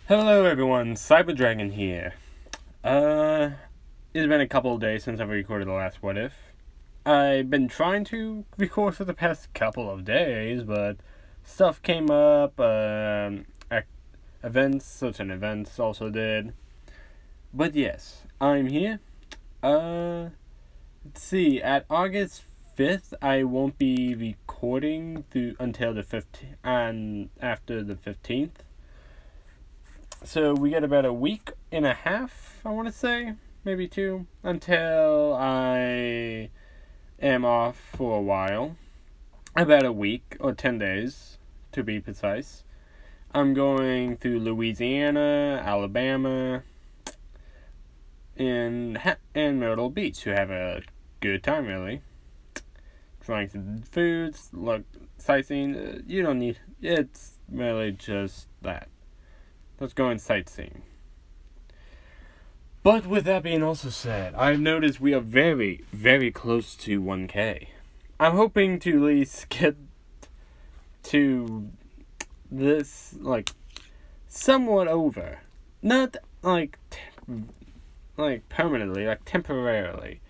Hello everyone, Cyber Dragon here. It's been a couple of days since I've recorded the last What If. I've been trying to record for the past couple of days, but stuff came up, certain events also did. But yes, I'm here. Let's see, at August 5th, I won't be recording until the 15th, and after the 15th. So we got about a week and a half, I want to say, maybe 2, until I am off for a while. About a week, or 10 days, to be precise. I'm going through Louisiana, Alabama, and Myrtle Beach to have a good time, really. Trying some foods, sightseeing. You don't need, it's really just that. Let's go and sightseeing. But with that being also said, I've noticed we are very, very close to 1K. I'm hoping to at least get to this, somewhat over. Not, permanently, temporarily.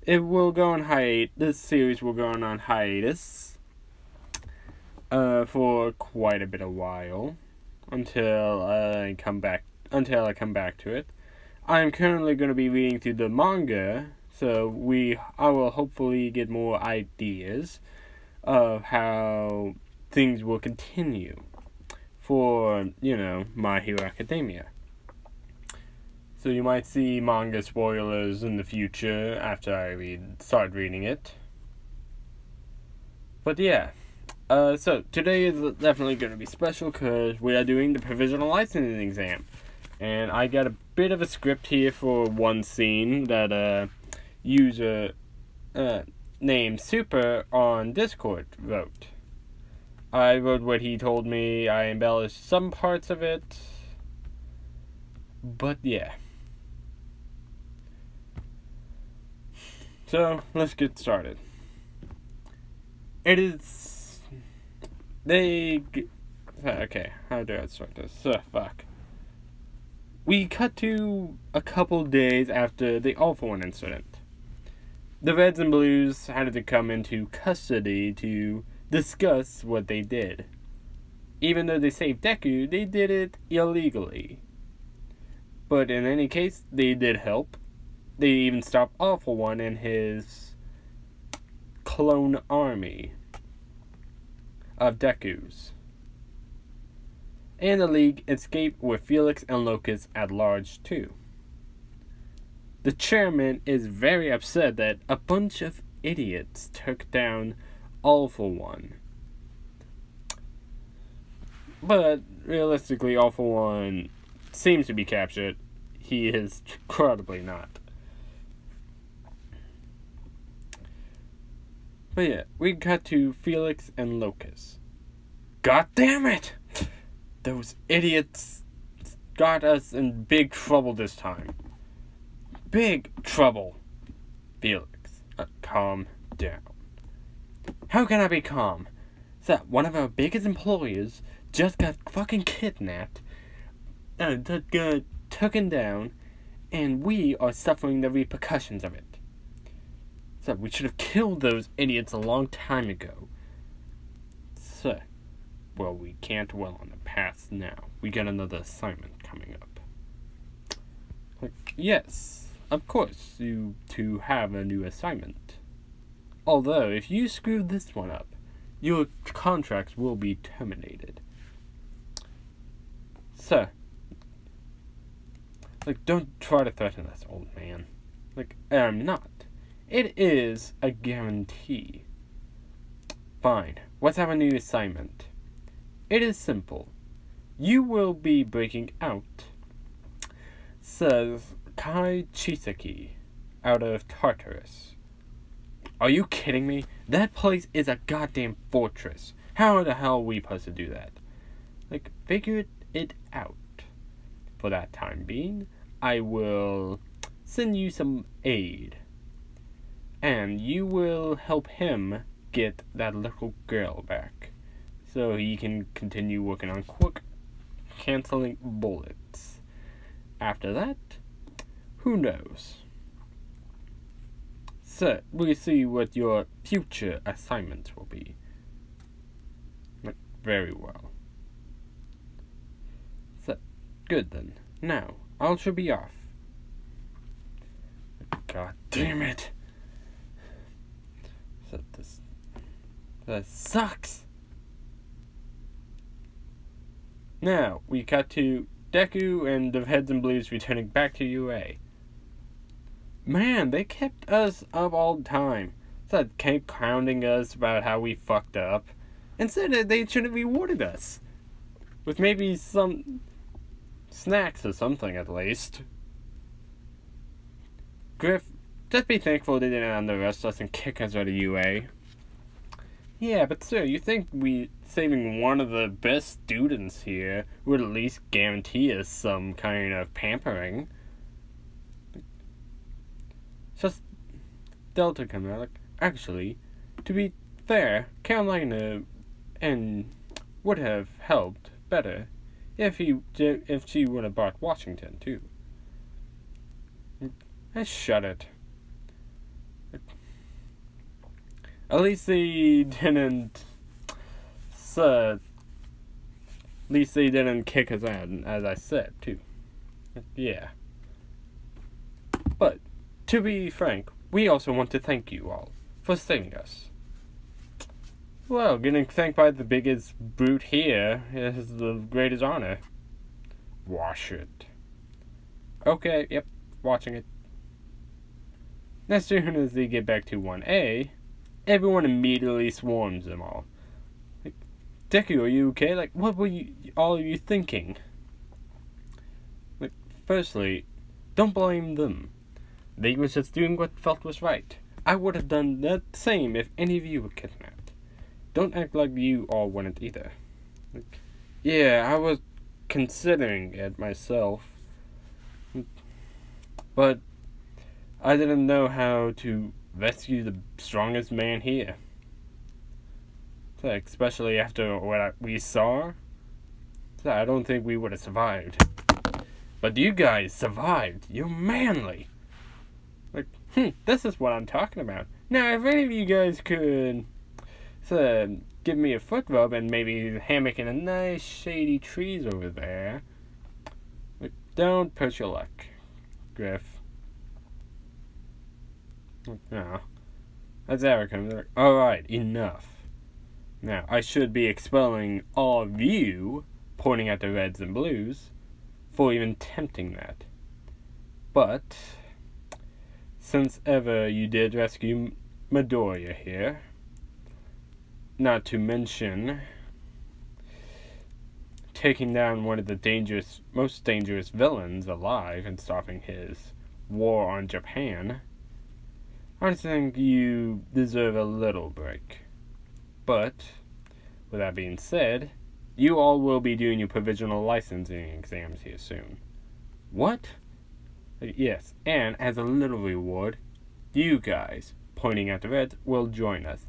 It will go on hiatus. This series will go on hiatus for quite a bit of while. Until I come back to it. I'm currently going to be reading through the manga, so I will hopefully get more ideas of how things will continue for, My Hero Academia. So you might see manga spoilers in the future after I start reading it. But yeah. So today is definitely going to be special because we are doing the provisional licensing exam. And I got a bit of a script here for one scene that user named Super on Discord wrote. I wrote what he told me. I embellished some parts of it. But yeah. So let's get started. It is... Okay, how do I start this? Fuck. We cut to a couple days after the All For One incident. The Reds and Blues had to come into custody to discuss what they did. Even though they saved Deku, they did it illegally. But in any case, they did help. They even stopped All For One and his clone army of Dekus. And the League escaped with Felix and Locust at large too. The chairman is very upset that a bunch of idiots took down All For One. But realistically, All For One seems to be captured. He is incredibly not. But yeah, we cut to Felix and Locust. God damn it! Those idiots got us in big trouble this time. Big trouble. Felix, calm down. How can I be calm? So, one of our biggest employers just got fucking kidnapped, got taken down, and we are suffering the repercussions of it. So we should have killed those idiots a long time ago. So, well, we can't dwell on the past now. We got another assignment coming up. Yes, of course, you two have a new assignment. Although, if you screw this one up, your contracts will be terminated. So, don't try to threaten us, old man. I'm not. It is a guarantee. Fine. Let's have a new assignment. It is simple. You will be breaking out, says Kai Chisaki, out of Tartarus. Are you kidding me? That place is a goddamn fortress. How the hell are we supposed to do that? Figure it out. For that time being, I will send you some aid. And you will help him get that little girl back. So he can continue working on canceling bullets. After that, who knows? So, we'll see what your future assignments will be. Very well. So, good then. Now, I should be off. God damn it! So that sucks! Now, we cut to Deku and the Heads and Blues returning back to UA. Man, they kept us up all the time. So they kept clowning us about how we fucked up. And said that they should have rewarded us. With maybe some snacks or something at least. Griff, just be thankful they didn't underarrest us and kick us out of UA. Yeah, but sir, you think saving one of the best students here would at least guarantee us some kind of pampering? Just Delta come out like, actually, to be fair, Carolina and would have helped better if she would have bought Washington too. Shut it. At least they didn't. At least they didn't kick us out, as I said too. Yeah. But to be frank, we also want to thank you all for saving us. Well, getting thanked by the biggest brute here is the greatest honor. Wash it. Okay, yep, watching it. As soon as they get back to 1A, everyone immediately swarms them all. Like, Deku, are you okay? Like, what were all of you thinking? Like, firstly, don't blame them. They was just doing what felt was right. I would have done the same if any of you were kidnapped. Don't act like you all wouldn't either. Like, yeah, I was considering it myself. But I didn't know how to rescue the strongest man here. So, especially after what we saw. So I don't think we would have survived. But you guys survived. You're manly. Like, this is what I'm talking about. Now, if any of you guys could give me a foot rub and maybe hammocking a nice shady trees over there. Like, don't push your luck, Griff. No. That's Erica. Like, alright, enough. Now, I should be expelling all of you, pointing at the Reds and Blues, for even attempting that. But since ever you did rescue Midoriya here, not to mention taking down one of the most dangerous villains alive and stopping his war on Japan, I think you deserve a little break. But, with that being said, you all will be doing your provisional licensing exams here soon. What? Yes, and as a little reward, you guys, pointing at the Reds, will join us.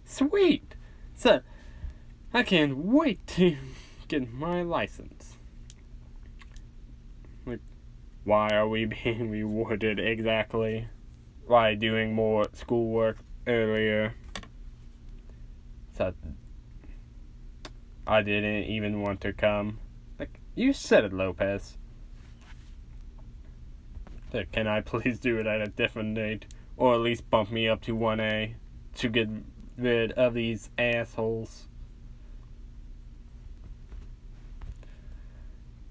Sweet! So, I can't wait to get my license. Like, why are we being rewarded exactly? Why doing more schoolwork earlier? So, I didn't even want to come. Like, you said it, Lopez. So, can I please do it at a different date? Or at least bump me up to 1A to get rid of these assholes.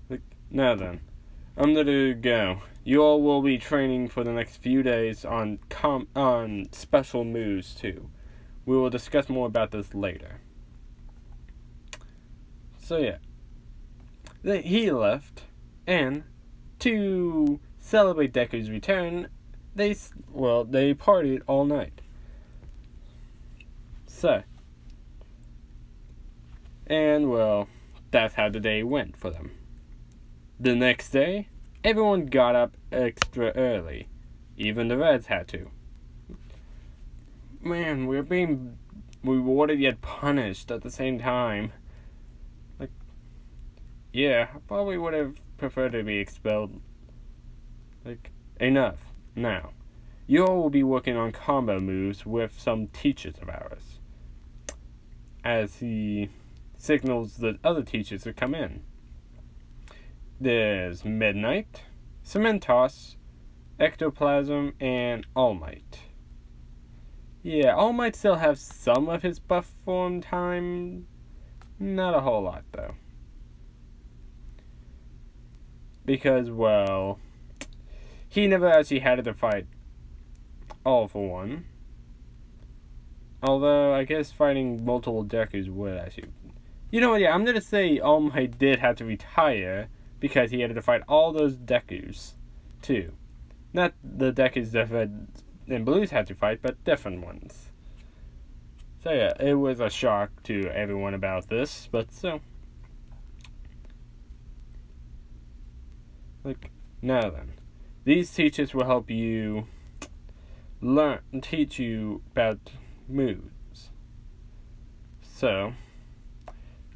Like, now then, I'm gonna go. You all will be training for the next few days on special moves too. We will discuss more about this later. So yeah, he left, and to celebrate Deku's return, they partied all night. So, and well, that's how the day went for them. The next day, everyone got up extra early. Even the Reds had to. Man, we're being rewarded yet punished at the same time. Like, Yeah, I probably would have preferred to be expelled. Enough. Now, you all will be working on combo moves with some teachers of ours, as he signals the other teachers to come in. There's Midnight, Cementos, Ectoplasm, and All Might. Yeah, All Might still have some of his buff form time. Not a whole lot, though. Because, well, he never actually had to fight all for one. Although, I guess fighting multiple Dekus would actually... You know what, yeah, I'm going to say All Might did have to retire because he had to fight all those Dekus, too. Not the Dekus that Red and Blues had to fight, but different ones. So yeah, it was a shock to everyone about this, but so... Now then. These teachers will help you teach you about moves. So,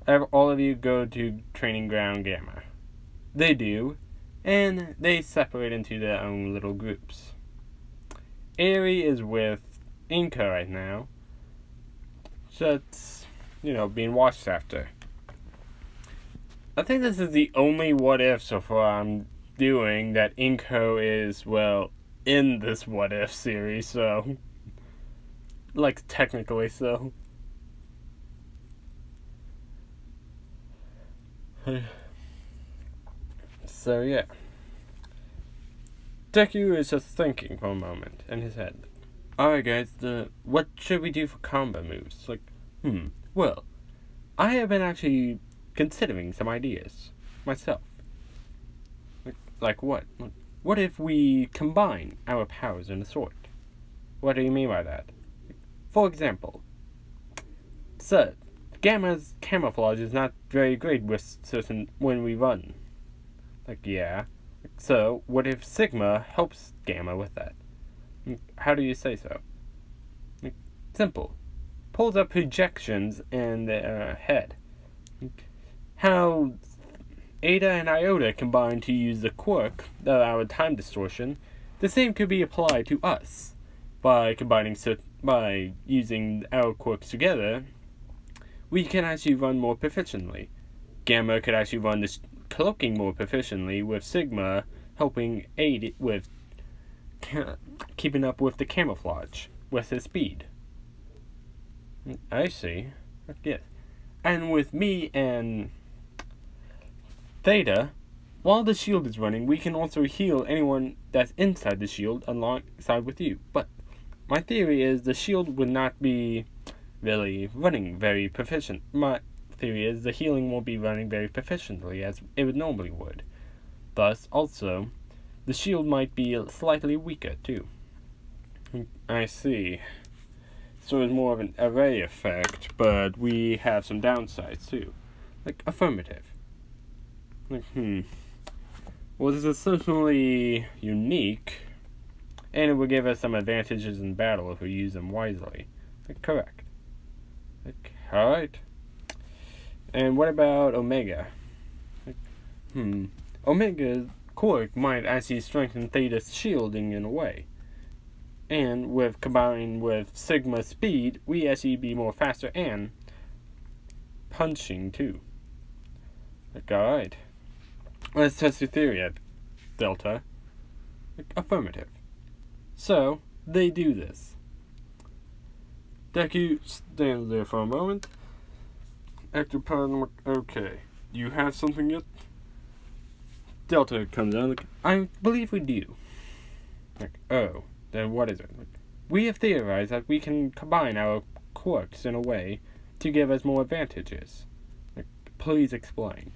all of you go to Training Ground Gamma. They do, and they separate into their own little groups. Aerie is with Inka right now, so it's, being watched after. I think this is the only what if so far I'm doing that Inko is, well, in this what if series, so technically so. So yeah, Deku is just thinking for a moment in his head. Alright guys, what should we do for combo moves? Well, I have been actually considering some ideas myself. Like what? What if we combine our powers in a sort? What do you mean by that? For example, so Gamma's camouflage is not very great when we run. Yeah. So what if Sigma helps Gamma with that? How do you say so? Simple. Pulls up projections in their head. How Ada and Iota combine to use the quirk of our time distortion, the same could be applied to us. By using our quirks together, we can actually run more proficiently. Gamma could actually run this cloaking more proficiently, with Sigma helping aid it with keeping up with the camouflage with his speed. I see. Yes. And with me and Theta, while the shield is running, we can also heal anyone that's inside the shield alongside with you. But my theory is the shield would not be really running very proficient. My theory is the healing won't be running very proficiently as it normally would. Thus, also, the shield might be slightly weaker too. I see. So it's more of an array effect, but we have some downsides too. Affirmative. Well, this is certainly unique, and it will give us some advantages in battle if we use them wisely. Correct. Alright. And what about Omega? Omega's quirk might actually strengthen Theta's shielding in a way. And combined with Sigma's speed, we actually be more faster and punching too. Alright. Let's test your theory at Delta. Affirmative. So, they do this. Deku stands there for a moment. Ectoplasm, okay. Do you have something yet? Delta comes in, I believe we do. Oh, then what is it? We have theorized that we can combine our quirks in a way to give us more advantages. Please explain.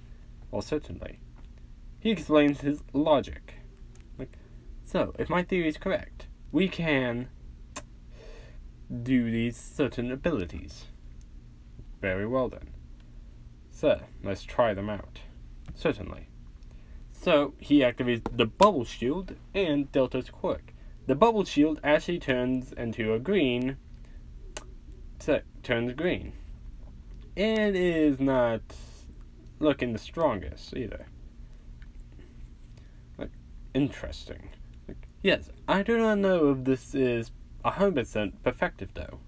Well, certainly. He explains his logic. So, if my theory is correct, we can do these certain abilities. Very well then. So, let's try them out. Certainly. So, he activates the bubble shield and Delta's quirk. The bubble shield actually turns into a green. So, turns green. And is not looking the strongest either. Like, interesting. Like, yes, I do not know if this is 100% effective though.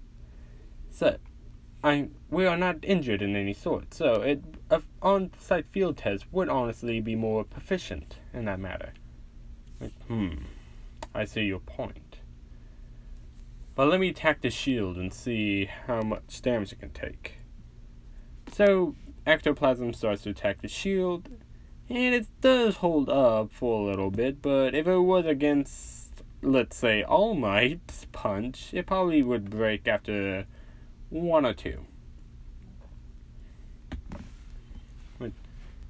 So, we are not injured in any sort, so an on-site field test would honestly be more proficient in that matter. Like, I see your point. But let me attack the shield and see how much damage it can take. So, ectoplasm starts to attack the shield, and it does hold up for a little bit, but if it was against, let's say, All Might's punch, it probably would break after 1 or 2.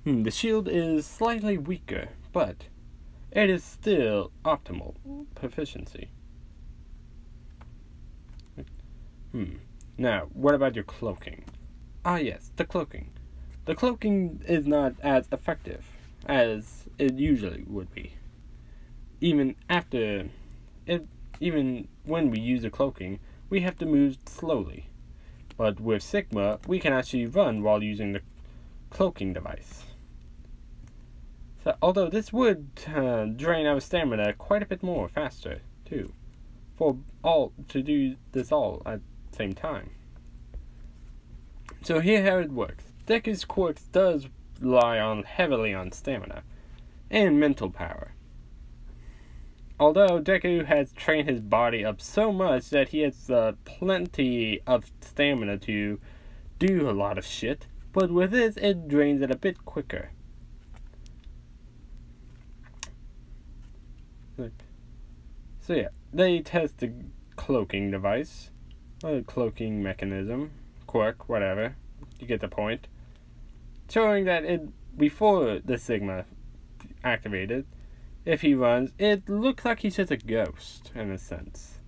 The shield is slightly weaker, but it is still optimal proficiency. Now, what about your cloaking? Ah yes, the cloaking. The cloaking is not as effective as it usually would be. Even when we use the cloaking, we have to move slowly. But with Sigma, we can actually run while using the cloaking device. So, although this would drain our stamina quite a bit more faster, too. To do this all at the same time. So here how it works. Deku's quirks does rely heavily on stamina and mental power. Although Deku has trained his body up so much that he has plenty of stamina to do a lot of shit, but with this it drains it a bit quicker. So yeah, they test the cloaking device, or cloaking mechanism, quirk, whatever, you get the point, showing that before the Sigma activated, if he runs, it looks like he's just a ghost, in a sense.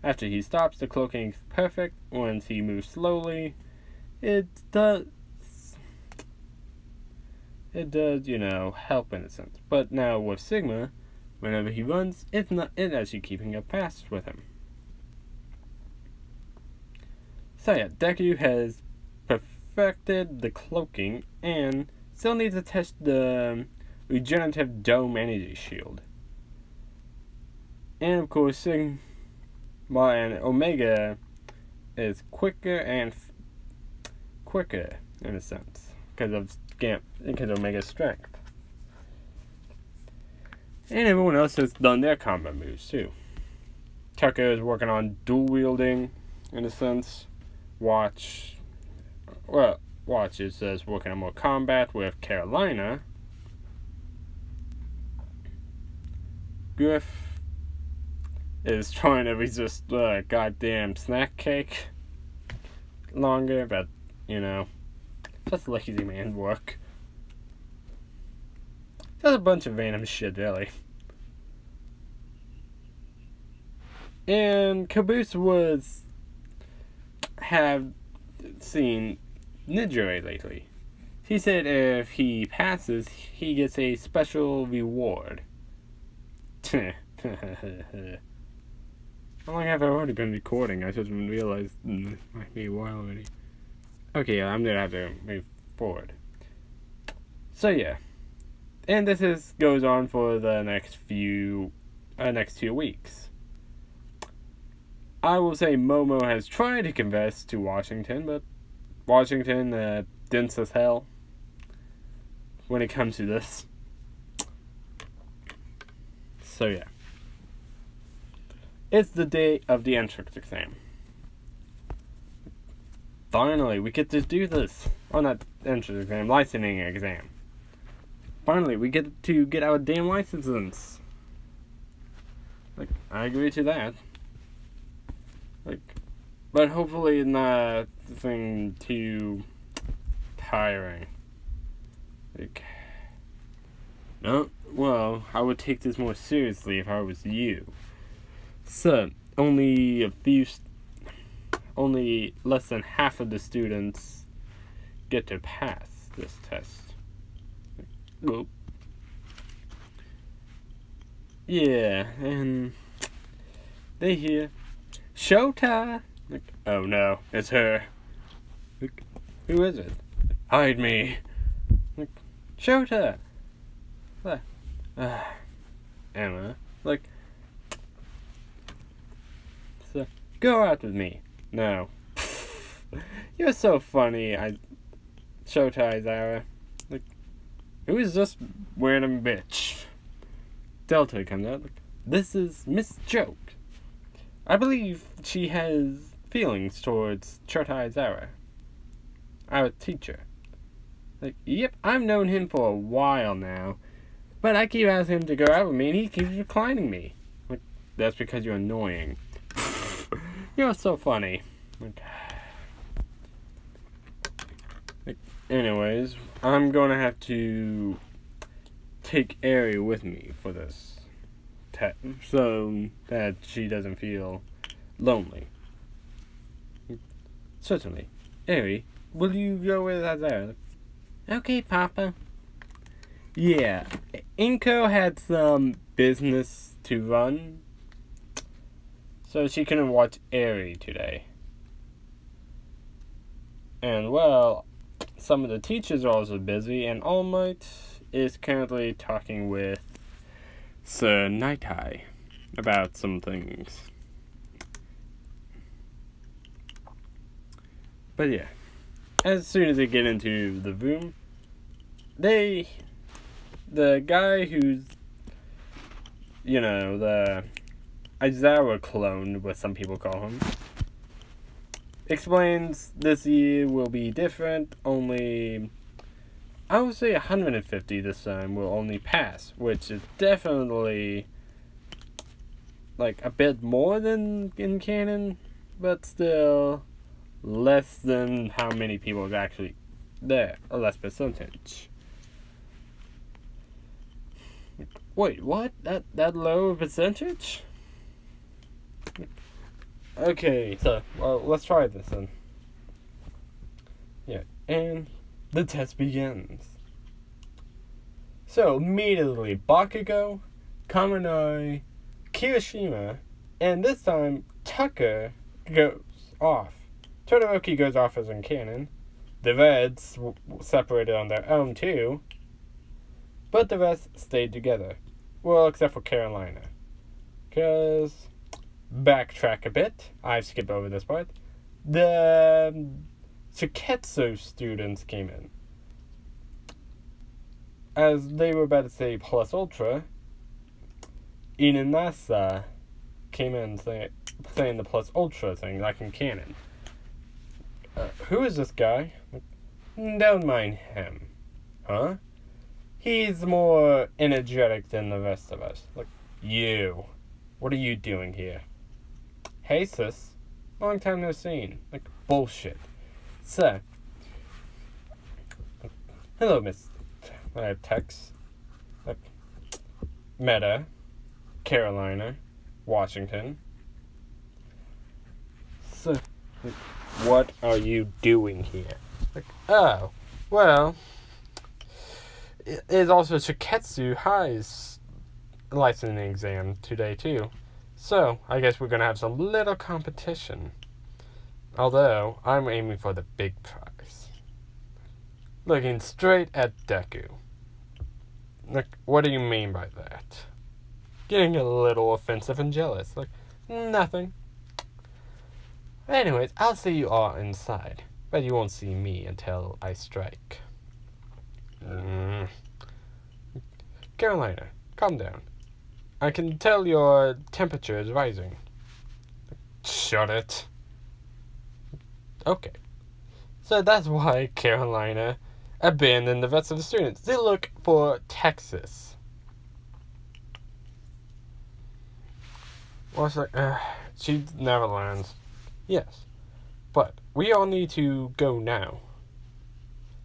After he stops, the cloaking is perfect. Once he moves slowly, it does, help in a sense. But now with Sigma, whenever he runs, it's actually keeping up fast with him. So yeah, Deku has perfected the cloaking and still needs to test the regenerative dome energy shield. And of course, Sigma and Omega is quicker in a sense because of Omega's strength. And everyone else has done their combat moves too. Tucker is working on dual wielding in a sense. Watch is working on more combat with Carolina. Griff is trying to resist the goddamn snack cake longer, but just lazy man work. Just a bunch of random shit, really. And Caboose have seen Nijure lately. He said if he passes, he gets a special reward. How long have I already been recording? I just realized it might be a while already. Okay, I'm gonna have to move forward. So yeah. And this goes on for the next 2 weeks. I will say Momo has tried to converse to Washington, but Washington dense as hell when it comes to this. So yeah. It's the day of the entrance exam. Finally, we get to do this. Oh, not entrance exam, licensing exam. Finally, we get to get our damn licenses. I agree to that. But hopefully not thing too tiring. No, well, I would take this more seriously if I was you. So, only less than half of the students get to pass this test. Well, yeah, and they hear Shota. Oh no, it's her. Who is it? Hide me. Shota! Emma, like, so, go out with me. No. You're so funny, Shota Aizawa. Like, who is this random bitch? Delta comes out, like, this is Miss Joke. I believe she has feelings towards Shota Aizawa, our teacher. Like, yep, I've known him for a while now, but I keep asking him to go out with me, and he keeps declining me. Like, that's because you're annoying. You're so funny. Like, anyways, I'm gonna have to take Eri with me for this, so that she doesn't feel lonely. Certainly. Eri, will you go with Isaiah? Okay, Papa. Yeah, Inko had some business to run, so she couldn't watch Eri today. And, well, some of the teachers are also busy, and All Might is currently talking with Sir Nighthigh about some things. But yeah, as soon as they get into the room, the guy who's, the Aizawa clone, what some people call him, explains this year will be different. Only, I would say 150 this time will only pass, which is definitely, like, a bit more than in canon, but still less than how many people is actually there, a less percentage. Wait, what? That low percentage? Okay, so, well, let's try this then. Yeah, and the test begins. So, immediately, Bakugo, Kaminari, Kirishima, and this time, Tucker goes off. Todoroki goes off as in canon. The Reds separated on their own too. But the rest stayed together. Well, except for Carolina. Because, backtrack a bit, I've skipped over this part. The Shiketsu students came in. As they were about to say Plus Ultra, Inanasa came in saying the Plus Ultra thing, like in canon. Who is this guy? Don't mind him. Huh? He's more energetic than the rest of us. Like, you. What are you doing here? Hey, sis. Long time no seen. Like, bullshit. So, hello, Miss Tex. Like, Meta. Carolina. Washington. So, like, what are you doing here? Like, oh, well, it is also Shiketsu High's licensing exam today, too. So, I guess we're going to have some little competition. Although, I'm aiming for the big prize. Looking straight at Deku. Like, what do you mean by that? Getting a little offensive and jealous. Like, nothing. Anyways, I'll see you all inside, but you won't see me until I strike. Carolina, calm down. I can tell your temperature is rising. Shut it. Okay. So that's why Carolina abandoned the rest of the students. They look for Texas. Well, it's like, she never learns. Yes, but we all need to go now.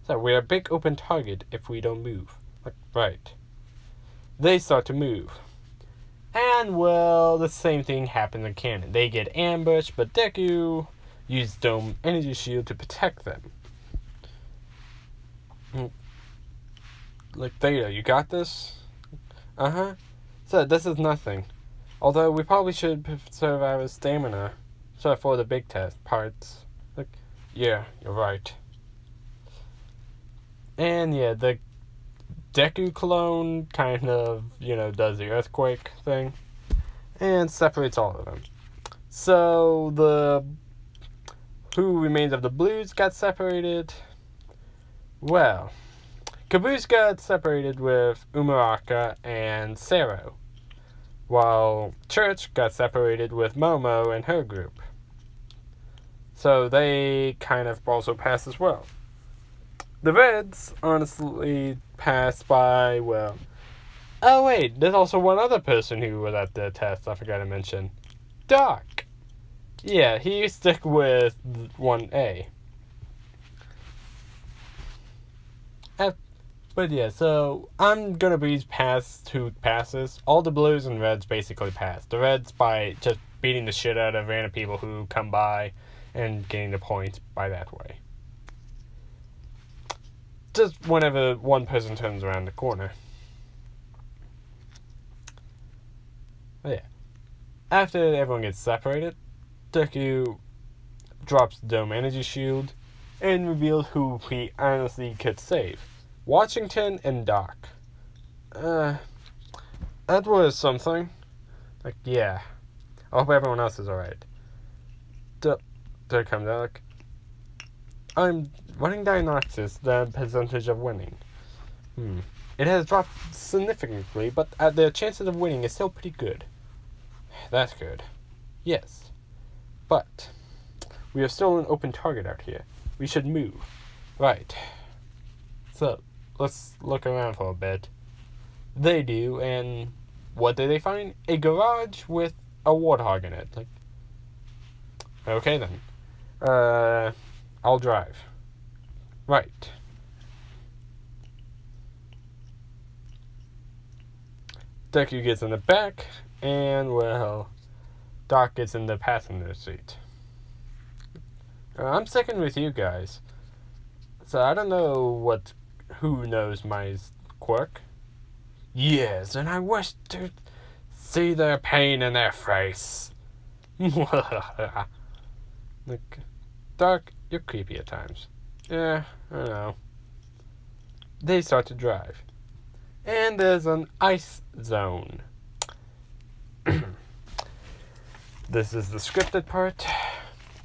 So we're a big open target if we don't move. Like, right. They start to move. And, well, the same thing happened in canon. They get ambushed, but Deku used Dome Energy Shield to protect them. Like, Theta, you got this? Uh-huh. So, this is nothing. Although, we probably should preserve our stamina. So for the big test parts, like, yeah, you're right. And yeah, the deku clone kind of, does the earthquake thing and separates all of them. So the who remains of the blues got separated. Well, Caboose got separated with Umaraka and Sero, while Church got separated with Momo and her group. So they kind of also passed as well. The Reds honestly passed by, well... Oh wait, there's also one other person who was at the test I forgot to mention. Doc! Yeah, he stuck with 1A. But yeah, so I'm gonna breeze past 2 passes. All the blues and reds basically passed. The reds by just beating the shit out of random people who come by and getting the points by that way. Just whenever one person turns around the corner. But yeah. After everyone gets separated, Deku drops the Dome Energy Shield and reveals who he honestly could save. Washington and Doc. That was something. Like, yeah. I hope everyone else is alright. There comes Doc. I'm running diagnostics, the percentage of winning. It has dropped significantly, but the chances of winning is still pretty good. That's good. Yes. But we have still an open target out here. We should move. Right. So, let's look around for a bit. They do, and what do they find? A garage with a warthog in it. Like, okay then. I'll drive. Right. Deku gets in the back, and, well, Doc gets in the passenger seat. I'm sticking with you guys. So I don't know who knows my quirk. Yes, and I wish to see their pain in their face. Look, Doc, you're creepy at times. Yeah, I know. They start to drive. And there's an ice zone. This is the scripted part.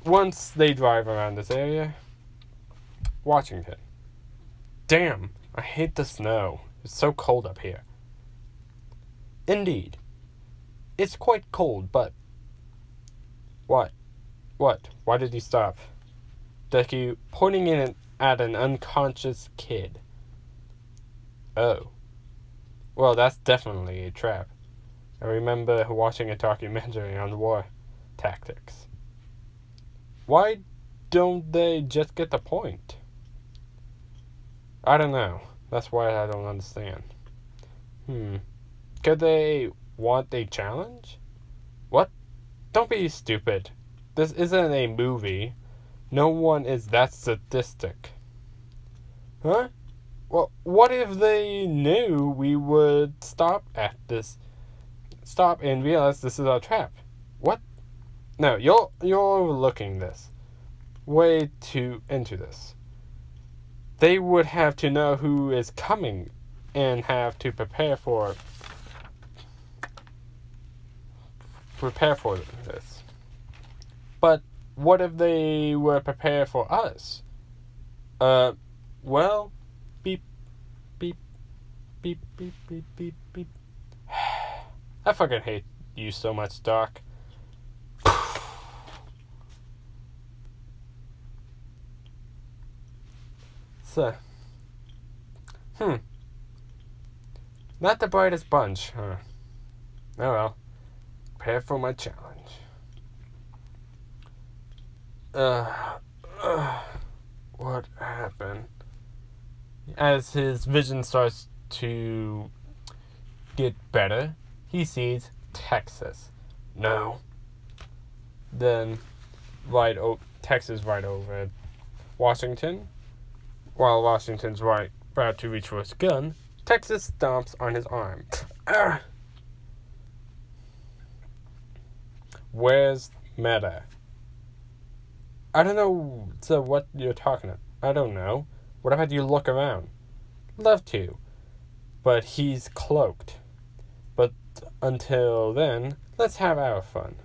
Once they drive around this area, Washington. Damn, I hate the snow. It's so cold up here. Indeed. It's quite cold, but... What? Why did you stop? Deku pointing in at an unconscious kid. Oh. Well, that's definitely a trap. I remember watching a documentary on war tactics. Why don't they just get the point? I don't know. That's why I don't understand. Could they want a challenge? What? Don't be stupid. This isn't a movie. No one is that sadistic. Huh? Well, what if they knew we would stop and realize this is our trap? What? No, you're overlooking this. Way too into this. They would have to know who is coming and have to prepare for this. But what if they were prepared for us? Well, beep, beep, beep, beep, beep, beep, beep. I fucking hate you so much, Doc. So, not the brightest bunch, huh? Oh well. Prepare for my challenge. What happened? As his vision starts to get better, he sees Texas. No. Then, Texas right over Washington. While Washington's about to reach for his gun, Texas stomps on his arm. Where's Meta? I don't know what you're talking about. I don't know. What about you look around? Love to. but he's cloaked. But until then, let's have our fun.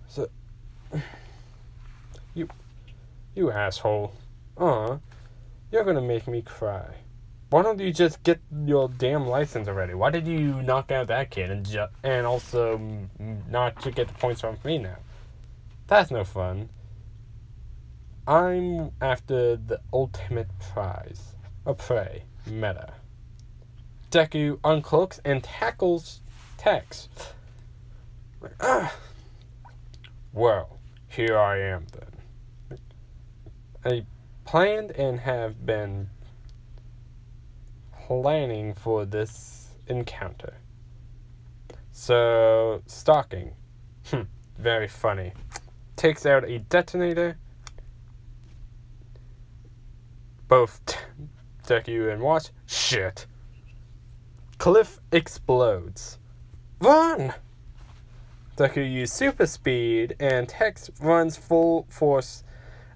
So, you asshole. You're gonna make me cry. Why don't you just get your damn license already? Why did you knock out that kid and also not to get the points from me now? That's no fun. I'm after the ultimate prize. A prey. Meta. Deku uncloaks and tackles Tex. Well, here I am then. I planned and have been planning for this encounter. So, stalking. Very funny. Takes out a detonator. Both Deku and Watch. Shit. Cliff explodes. Run! Deku used super speed, and Tex runs full force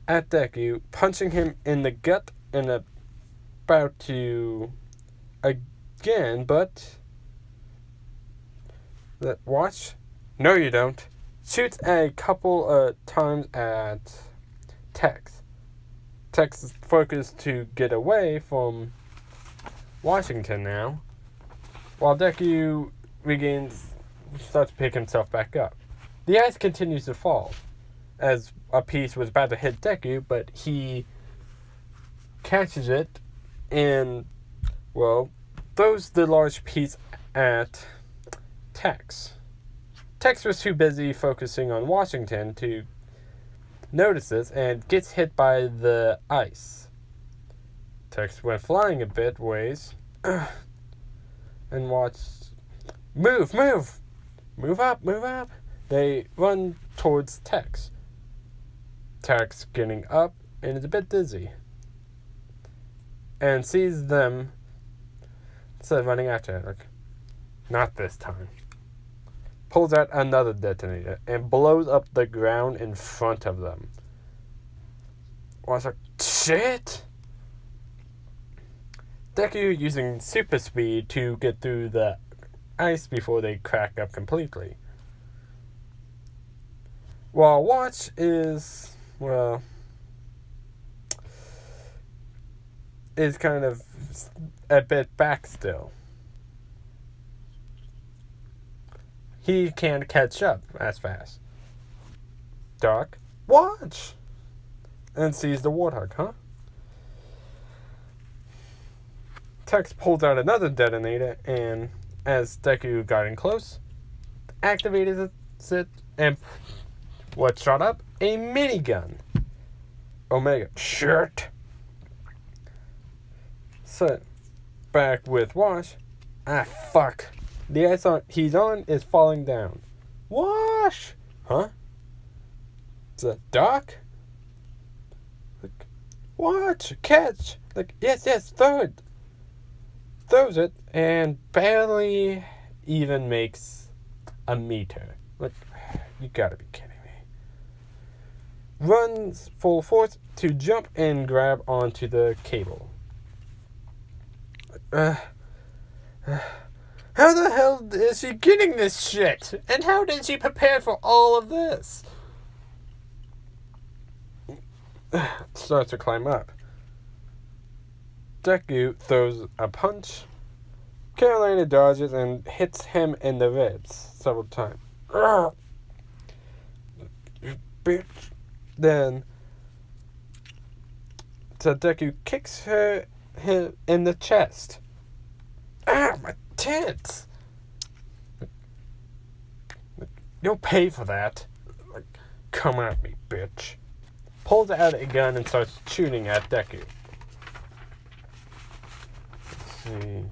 at Deku, punching him in the gut and about to again, but Watch. No, you don't. Shoots a couple of times at Tex. Tex is focused to get away from Washington now, while Deku starts to pick himself back up. The ice continues to fall, as a piece was about to hit Deku, but he catches it and, well, throws the large piece at Tex. Tex was too busy focusing on Washington to notice this and gets hit by the ice. Tex went flying a bit ways and watched. Move up. They run towards Tex. Tex getting up and is a bit dizzy and sees them, so running after it. Not this time. Pulls out another detonator and blows up the ground in front of them. I was like, shit! Deku using super speed to get through the ice before they crack up completely. While Watch is, well, is kind of a bit back still. He can't catch up as fast. Doc, Watch! And sees the warthog, huh? Tex pulls out another detonator, and as Deku got in close, activated it, and what shot up? A minigun. Omega. Shirt. So, back with Wash. Fuck. The ice he's on is falling down. Wash! Huh? It's a Doc? Watch! Catch! Yes, throw it! Throws it and barely even makes a meter. You gotta be kidding me. Runs full force to jump and grab onto the cable. How the hell is she getting this shit? And how did she prepare for all of this? Starts to climb up. Deku throws a punch. Carolina dodges and hits him in the ribs several times. Bitch. Then, so Deku kicks her in the chest. My tits! You'll pay for that. Come at me, bitch. Pulls out a gun and starts shooting at Deku. Let's see.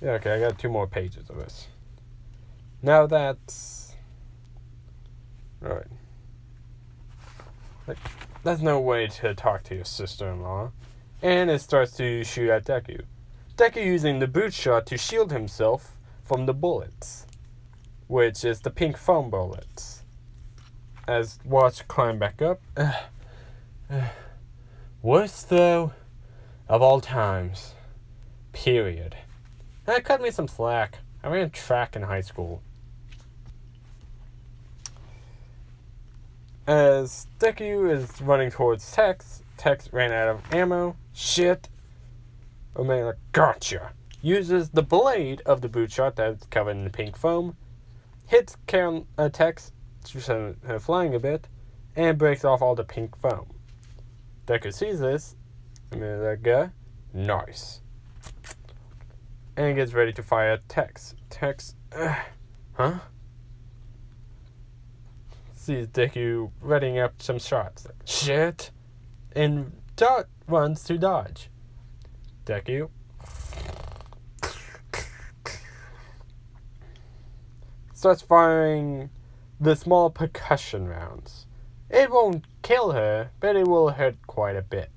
Yeah, okay, I got 2 more pages of this. Now that's... Alright. There's no way to talk to your sister-in-law. And it starts to shoot at Deku. Deku using the boot shot to shield himself from the bullets. which is the pink foam bullets. As Watch climb back up. Worst throw of all times. Period. Cut me some slack. I ran track in high school. As Deku is running towards Tex ran out of ammo. Shit. Omega, gotcha. Uses the blade of the boot shot that's covered in the pink foam. Hits Tex, sending her flying a bit, and breaks off all the pink foam. Deku sees this. Omega, nice. And gets ready to fire at Tex. Huh? Sees Deku readying up some shots. Like, shit! And runs to dodge. Deku starts firing the small percussion rounds. It won't kill her, but it will hurt quite a bit.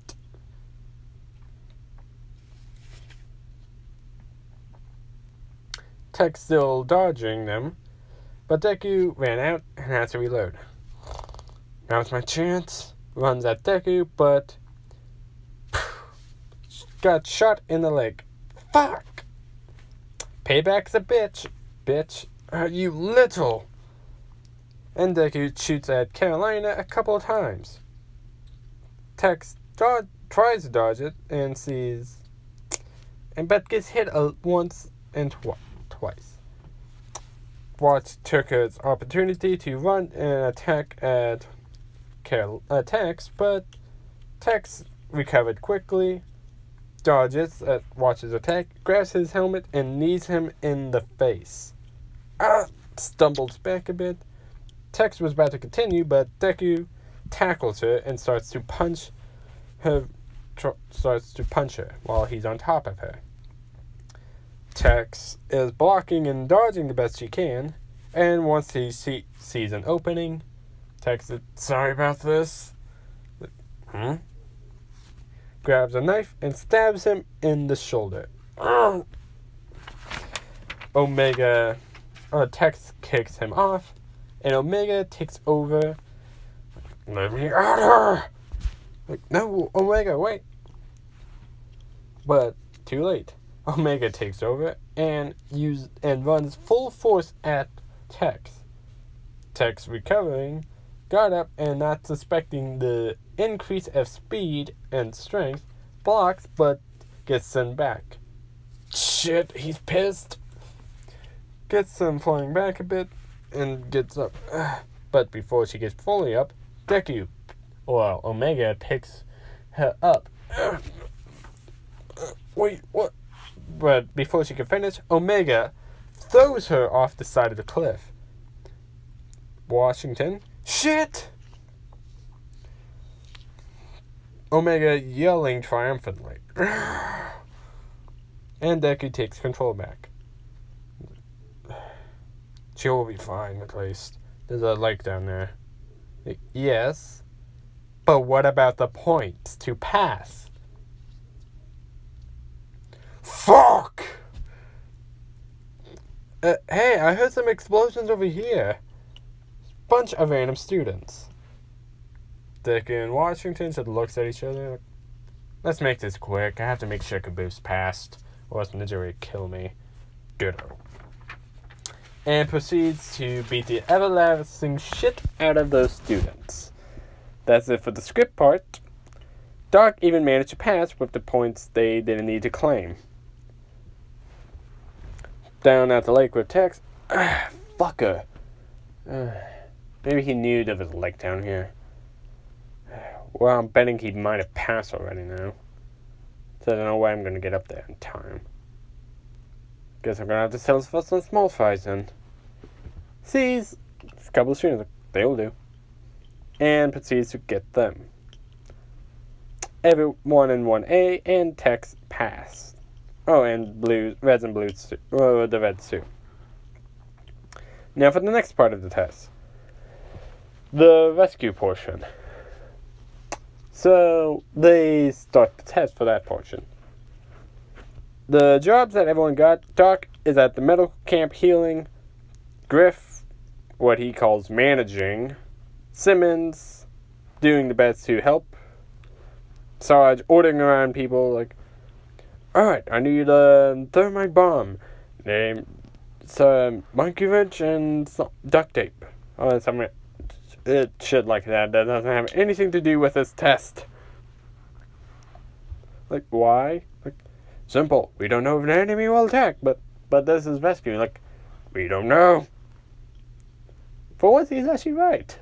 Tex still dodging them, but Deku ran out and had to reload. Now's my chance. Runs at Deku, but got shot in the leg. Fuck! Payback's a bitch. Bitch. You little. And Deku shoots at Carolina a couple of times. Tex tries to dodge it and sees, but gets hit once and twice. Watch took his opportunity to run and attack at Tex, but Tex recovered quickly, dodges at Watch's attack, grabs his helmet, and knees him in the face. Stumbles back a bit. Tex was about to continue, but Deku tackles her and starts to punch her while he's on top of her. Tex is blocking and dodging the best she can, and once he sees an opening, Tex says, sorry about this. Grabs a knife and stabs him in the shoulder. Tex kicks him off, and Omega takes over. Let me out of here! No, Omega, wait. But too late. Omega takes over and runs full force at Tex. Tex, recovering, got up and not suspecting the increase of speed and strength, blocks but gets sent back. Shit, he's pissed. Gets them flying back a bit and gets up. But before she gets fully up, Omega picks her up. Wait, what? But before she can finish, Omega throws her off the side of the cliff. Washington, shit! Omega yelling triumphantly. And Deku takes control back. She will be fine, at least. There's a lake down there. Yes. But what about the points to pass? Fuck! Hey, I heard some explosions over here. Bunch of random students. Dick and Washington just looks at each other. Let's make this quick. I have to make sure Caboose passed, or else Ninja will kill me. Ditto. And proceeds to beat the everlasting shit out of those students. That's it for the script part. Doc even managed to pass with the points they didn't need to claim. Down at the lake with Tex. Fucker. Maybe he knew there was a lake down here. Well, I'm betting he might have passed already now. So I don't know why I'm going to get up there in time. Guess I'm going to have to settle for some small fries then. Sees a couple of students. They'll do. And proceeds to get them. Everyone in 1A and Tex pass. Oh, and reds and blues too. Oh, the reds too. Now for the next part of the test. The rescue portion. So, they start the test for that portion. The jobs that everyone got. Doc is at the medical camp healing. Griff, what he calls managing. Simmons, doing the best to help. Sarge ordering around people like, alright, I need a thermite bomb. Name some monkey wrench and some duct tape. Oh, something shit like that. That doesn't have anything to do with this test. Like, why? Like, simple. We don't know if an enemy will attack, but this is rescue. Like, we don't know. For once, he's actually right.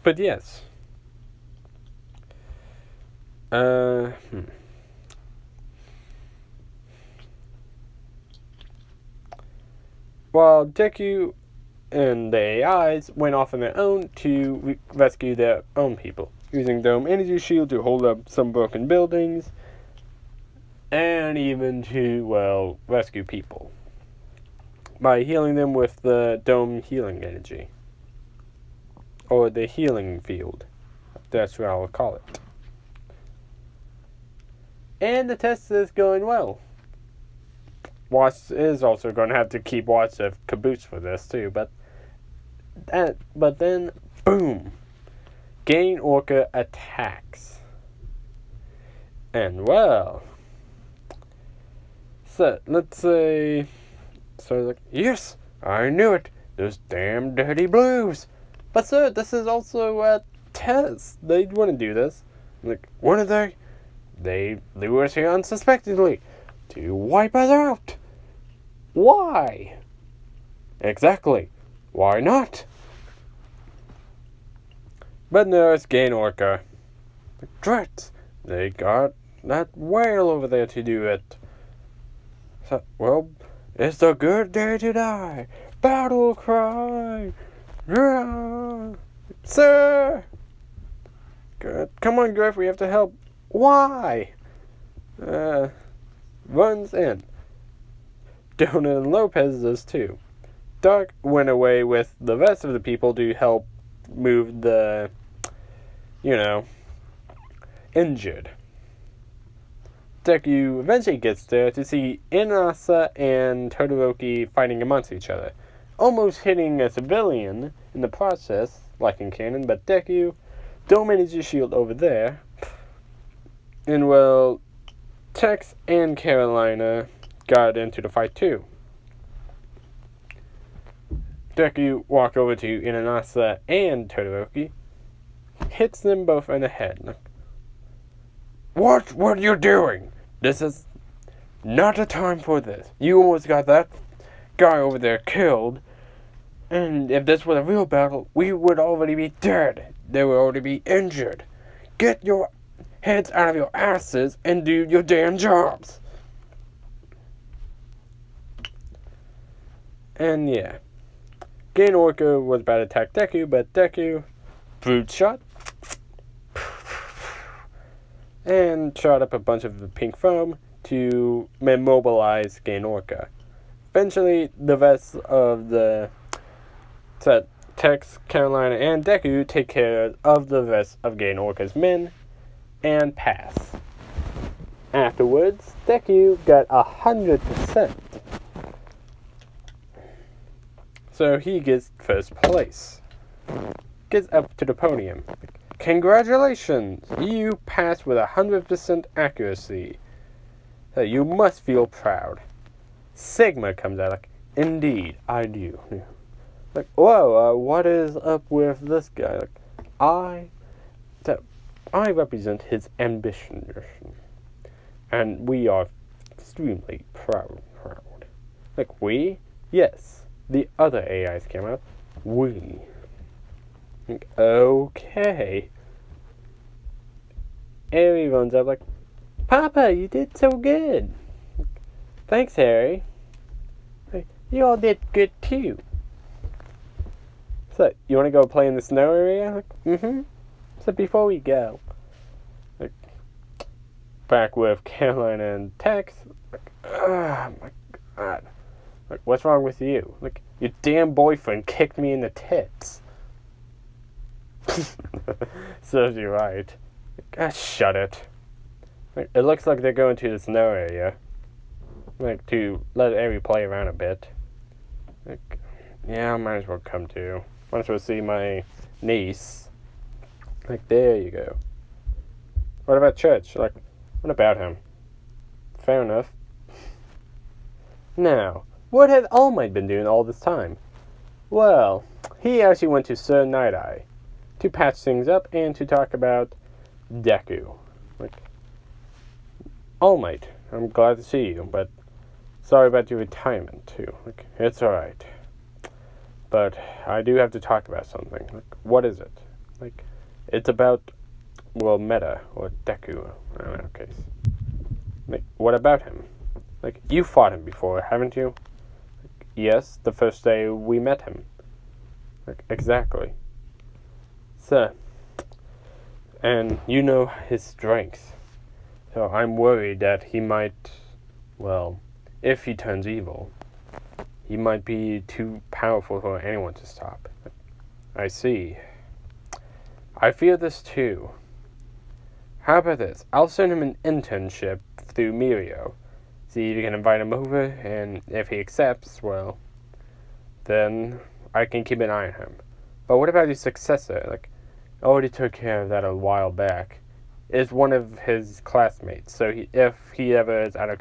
But yes. While Deku and the AIs went off on their own to rescue their own people, using Dome Energy Shield to hold up some broken buildings, and even to, well, rescue people by healing them with the Dome healing energy, or the healing field. That's what I'll call it. And the test is going well. Watch is also going to have to keep watch of Caboose for this too, but then, boom! Gain Orca attacks. And well, so let's say, like, yes, I knew it, those damn dirty blues. But sir, this is also a test. They wouldn't do this. Like, what are they? They lure us here unsuspectingly to wipe us out. Why? Exactly. Why not? But no, it's Gain Orca. Drats. They got that whale over there to do it. So, well, it's a good day to die. Battle cry. Yeah. Sir. Good. Come on, Griff, we have to help. Why? Runs in. Donut and Lopez does too. Dark went away with the rest of the people to help move the, injured. Deku eventually gets there to see Inasa and Todoroki fighting amongst each other, almost hitting a civilian in the process, like in canon, but Deku, Dome Energy Shield over there. And well, Tex and Carolina got into the fight too. Deku walked over to Inasa and Todoroki, hits them both in the head. What are you doing? This is not a time for this. You almost got that guy over there killed, and if this was a real battle, we would already be dead. They would already be injured. Get your heads out of your asses and do your damn jobs. And yeah, Gain Orca was about to attack Deku, but Deku brute shot and shot up a bunch of the pink foam to immobilize Gain Orca. Eventually, the rest of the Tex, Carolina, and Deku take care of the rest of Gain Orca's men and pass. Afterwards, Deku got 100%. So he gets first place. Gets up to the podium. Congratulations! You passed with 100% accuracy. So you must feel proud. Sigma comes out like, indeed, I do. Like, whoa, what is up with this guy? Like, I represent his ambition, and we are extremely proud. Like, we? Yes. The other AIs came out. We. Like, okay. Harry runs up like, Papa, you did so good. Thanks, Harry. You all did good too. So, you want to go play in the snow area? Like, mm-hmm. So before we go, like, back with Carolina and Tex, like, oh my god. Like, what's wrong with you? Like, your damn boyfriend kicked me in the tits. Serves you right. Like, shut it. Like, it looks like they're going to the snow area. like, to let Ari play around a bit. Like, yeah, I might as well come too. Might as well see my niece. Like, there you go. What about Church? Like, what about him? Fair enough. Now, what had All Might been doing all this time? Well, he actually went to Sir Night Eye to patch things up and to talk about Deku. Like, All Might, I'm glad to see you, but sorry about your retirement too. Like, it's alright. But I do have to talk about something. Like, what is it? Like, it's about, well, Meta, or Deku, in our case. Like, what about him? Like, you fought him before, haven't you? Like, yes, the first day we met him. Like, exactly. So, and you know his strength. So I'm worried that he might, well, if he turns evil, he might be too powerful for anyone to stop. I see. I fear this too. How about this? I'll send him an internship through Mirio. See if you can invite him over, and if he accepts, well, then I can keep an eye on him. But what about his successor? Like, I already took care of that a while back. Is one of his classmates, so if he ever is out of